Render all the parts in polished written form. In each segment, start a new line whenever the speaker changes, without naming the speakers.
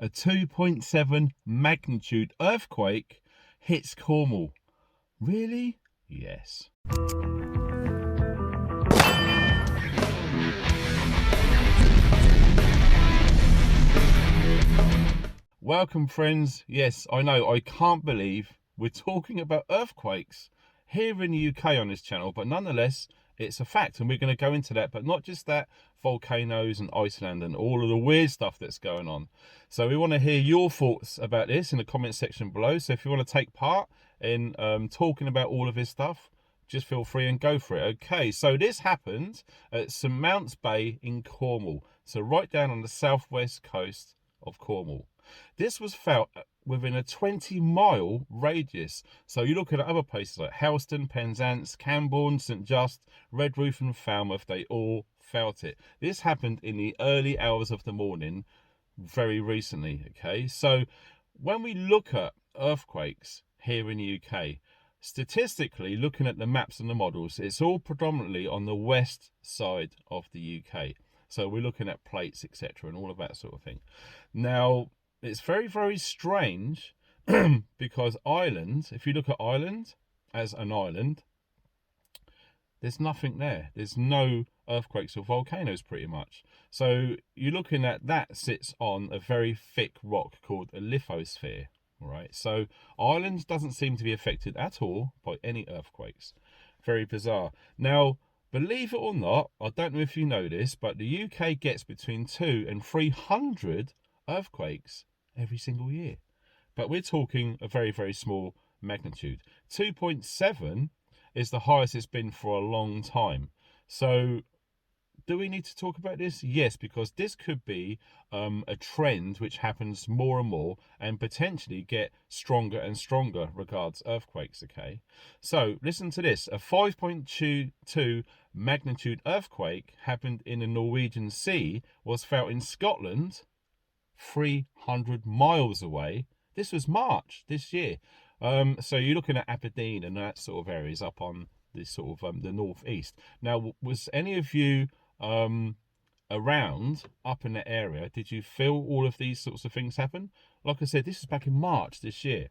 A 2.7 magnitude earthquake hits Cornwall. Really? Yes. Welcome, friends. Yes, I know, I can't believe we're talking about earthquakes here in the UK on this channel, but nonetheless, it's a fact, and we're going to go into that. But not just that, volcanoes and Iceland and all of the weird stuff that's going on. So we want to hear your thoughts about this in the comment section below. So if you want to take part in talking about all of this stuff, just feel free and go for it. Okay, so this happened at St Mounts Bay in Cornwall, so right down on the southwest coast of Cornwall. This was felt within a 20-mile radius. So you look at other places like Helston, Penzance, Camborne, St Just, Redruth and Falmouth, they all felt it. This happened in the early hours of the morning very recently, okay? So when we look at earthquakes here in the UK, statistically, looking at the maps and the models, it's all predominantly on the west side of the UK. So we're looking at plates, etc., and all of that sort of thing. Now, it's very, very strange because Ireland, if you look at Ireland as an island, there's nothing there. There's no earthquakes or volcanoes pretty much. So you're looking at that sits on a very thick rock called a lithosphere. Right, so Ireland doesn't seem to be affected at all by any earthquakes. Very bizarre. Now, believe it or not, I don't know if you know this, but the UK gets between 200 and 300 earthquakes every single year. But we're talking a very, very small magnitude. 2.7 is the highest it's been for a long time. So do we need to talk about this? Yes, because this could be a trend which happens more and more and potentially get stronger and stronger regards earthquakes, okay? So listen to this. A 5.22 magnitude earthquake happened in the Norwegian Sea, was felt in Scotland 300 miles away. This was March this year. So you're looking at Aberdeen and that sort of areas up on this sort of the northeast. Now, was any of you around up in that area? Did you feel all of these sorts of things happen? Like I said, this is back in March this year.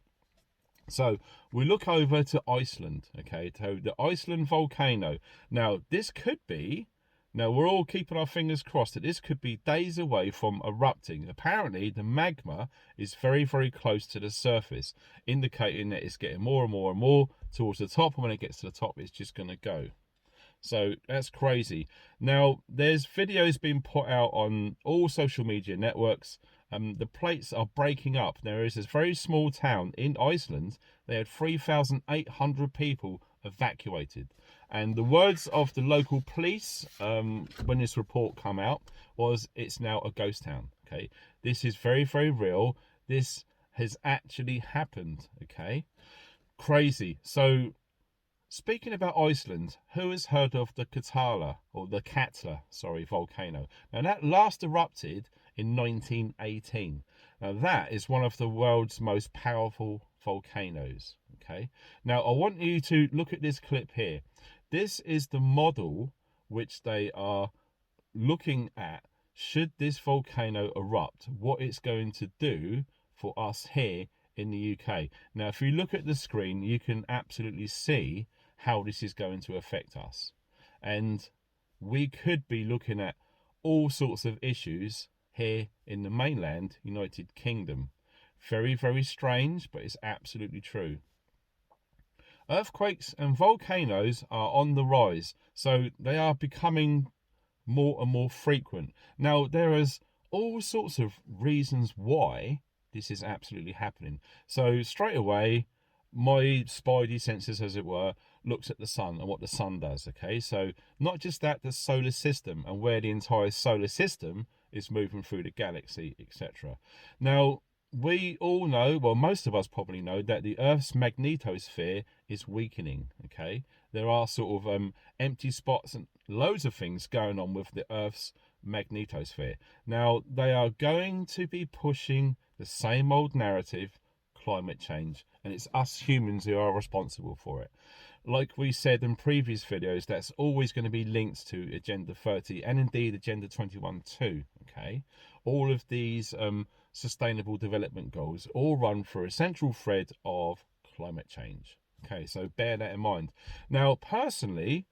So we look over to Iceland, okay, to the Iceland volcano. Now this could be, now we're all keeping our fingers crossed that this could be days away from erupting. Apparently the magma is very, very close to the surface, indicating that it's getting more and more and more towards the top, and when it gets to the top it's just going to go. So that's crazy. Now, there's videos being put out on all social media networks. The plates are breaking up. There is this very small town in Iceland. They had 3,800 people evacuated. And the words of the local police, when this report come out, was it's now a ghost town. Okay, this is very, very real. This has actually happened. Okay, crazy. So, speaking about Iceland, who has heard of the Katla volcano? Now that last erupted in 1918. Now that is one of the world's most powerful volcanoes. Okay. Now I want you to look at this clip here. This is the model which they are looking at. Should this volcano erupt, what it's going to do for us here in the UK. Now, if you look at the screen, you can absolutely see how this is going to affect us, and we could be looking at all sorts of issues here in the mainland United Kingdom. Very, very strange, but it's absolutely true. Earthquakes and volcanoes are on the rise, so they are becoming more and more frequent. Now, there is all sorts of reasons why this is absolutely happening. So straight away, my spidey senses, as it were, looks at the sun and what the sun does. Okay, so not just that, the solar system and where the entire solar system is moving through the galaxy, etc. Now, we all know, well, most of us probably know, that the Earth's magnetosphere is weakening. Okay, there are sort of empty spots and loads of things going on with the Earth's magnetosphere. Now, they are going to be pushing the same old narrative, climate change, and it's us humans who are responsible for it. Like we said in previous videos, that's always going to be linked to Agenda 30 and indeed Agenda 21 too. Okay, all of these Sustainable Development Goals all run through a central thread of climate change. Okay, so bear that in mind. Now, personally,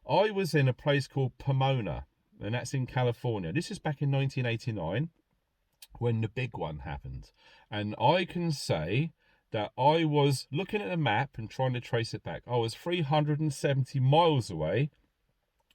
I was in a place called Pomona, and that's in California. This is back in 1989 when the big one happened. And I can say that I was looking at the map and trying to trace it back. I was 370 miles away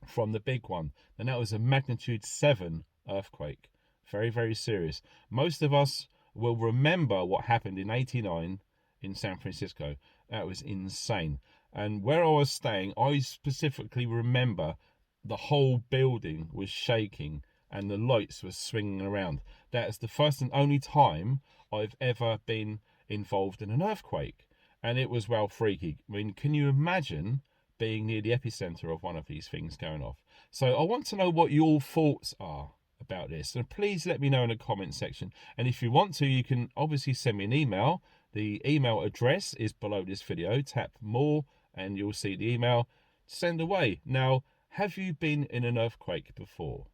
from the big one, and that was a magnitude 7 earthquake. Very, very serious. Most of us will remember what happened in 89 in San Francisco. That was insane. And where I was staying, I specifically remember the whole building was shaking and the lights were swinging around. That is the first and only time I've ever been involved in an earthquake, and it was well freaky. I mean, can you imagine being near the epicenter of one of these things going off? So I want to know what your thoughts are about this, and please let me know in the comment section. And if you want to, you can obviously send me an email. The email address is below this video. Tap more and you'll see the email. Send away. Now, have you been in an earthquake before?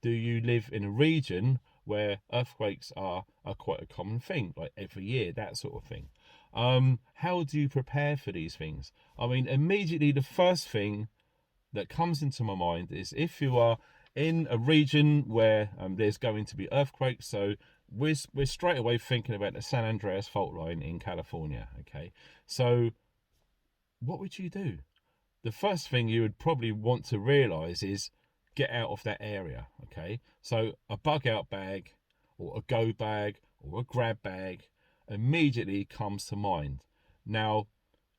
Do you live in a region where earthquakes are quite a common thing, like every year, that sort of thing? How do you prepare for these things? I mean, immediately the first thing that comes into my mind is if you are in a region where there's going to be earthquakes, so we're straight away thinking about the San Andreas fault line in California. Okay, so what would you do? The first thing you would probably want to realize is get out of that area. Okay, so a bug out bag or a go bag or a grab bag immediately comes to mind. Now,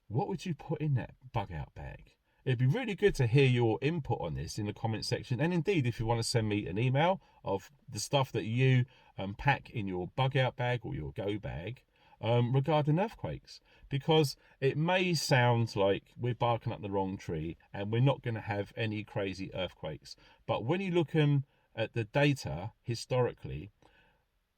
what would you put in that bug out bag? It'd be really good to hear your input on this in the comment section. And indeed, if you want to send me an email of the stuff that you pack in your bug out bag or your go bag regarding earthquakes, because it may sound like we're barking up the wrong tree and we're not going to have any crazy earthquakes. But when you look at the data historically,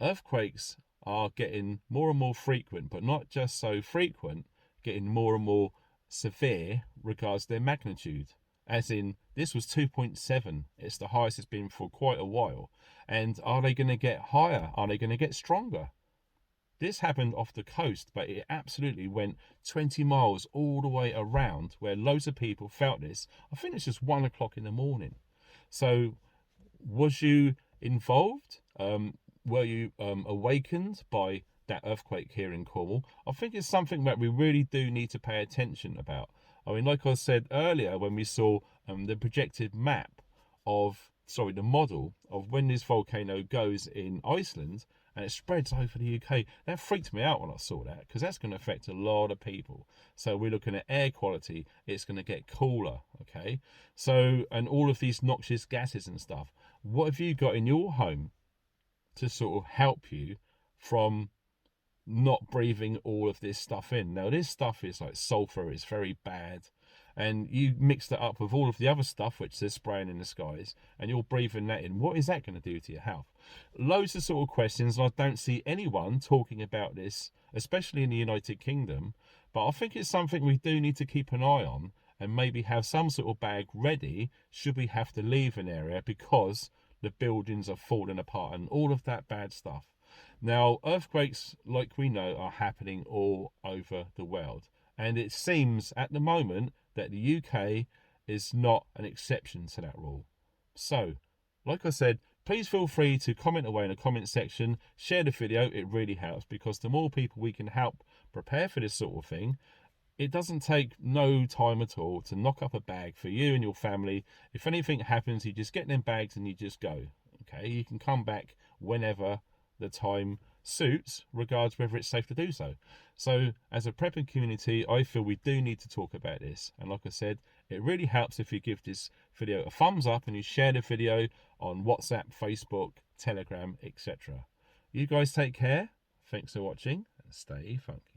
earthquakes are getting more and more frequent, but not just so frequent, getting more and more severe regards their magnitude. As in, this was 2.7. It's the highest it's been for quite a while. And are they going to get higher? Are they going to get stronger? This happened off the coast, but it absolutely went 20 miles all the way around where loads of people felt this. I think it's just 1 o'clock in the morning. So was you involved? Were you awakened by that earthquake here in Cornwall? I think it's something that we really do need to pay attention about. I mean, like I said earlier, when we saw the projected map of, the model of when this volcano goes in Iceland and it spreads over the UK, that freaked me out when I saw that, because that's going to affect a lot of people. So we're looking at air quality, it's going to get cooler, okay? So, and all of these noxious gases and stuff. What have you got in your home to sort of help you from not breathing all of this stuff in? Now, this stuff is like sulfur, it's very bad, and you mix that up with all of the other stuff which they're spraying in the skies, and you're breathing that in. What is that going to do to your health? Loads of sort of questions, and I don't see anyone talking about this, especially in the United Kingdom. But I think it's something we do need to keep an eye on, and maybe have some sort of bag ready should we have to leave an area because the buildings are falling apart and all of that bad stuff. Now, earthquakes, like we know, are happening all over the world. And it seems at the moment that the UK is not an exception to that rule. So, like I said, please feel free to comment away in the comment section. Share the video, it really helps, because the more people we can help prepare for this sort of thing, it doesn't take no time at all to knock up a bag for you and your family. If anything happens, you just get them bags and you just go. Okay, you can come back whenever the time suits, regards whether it's safe to do so. So as a prepping community, I feel we do need to talk about this. And like I said, it really helps if you give this video a thumbs up and you share the video on WhatsApp, Facebook, Telegram, etc. You guys take care. Thanks for watching and stay funky.